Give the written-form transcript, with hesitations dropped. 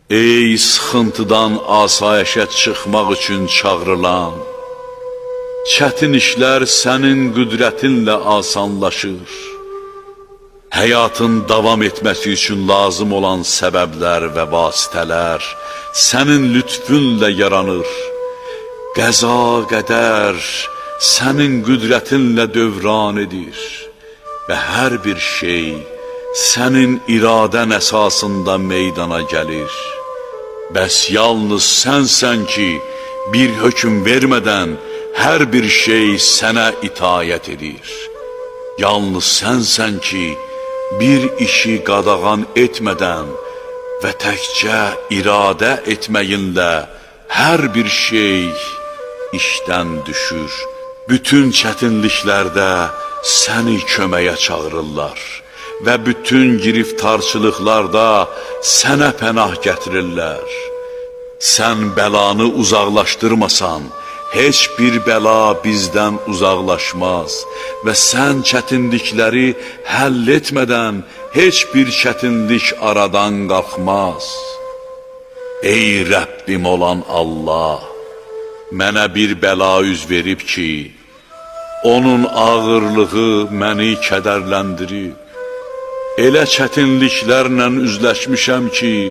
Ey sıxıntıdan asayişə çıxmaq üçün çağrılan, çətin işlər sənin qüdrətinlə asanlaşır. Həyatın davam etməsi üçün lazım olan səbəblər və vasitələr sənin lütfünlə yaranır. Qəza, qədər sənin qüdrətinlə dövran edir və hər bir şey sənin iradən əsasında meydana gəlir. Bəs yalnız sənsən ki, bir hökm vermədən hər bir şey sənə itayət edir. Yalnız sənsən ki, bir işi qadağan etmədən və təkcə iradə etməyinlə hər bir şey işdən düşür. Bütün çətinliklərdə səni köməyə çağırırlar və bütün giriftarçılıqlarda sənə pənah gətirirlər. Sən bəlanı uzaqlaşdırmasan, heç bir bəla bizdən uzaqlaşmaz və sən çətinlikləri həll etmədən heç bir çətinlik aradan qalxmaz. Ey Rəbbim olan Allah, mənə bir bəla üz verib ki, onun ağırlığı məni kədərləndirib. Elə çətinliklərlə üzləşmişəm ki,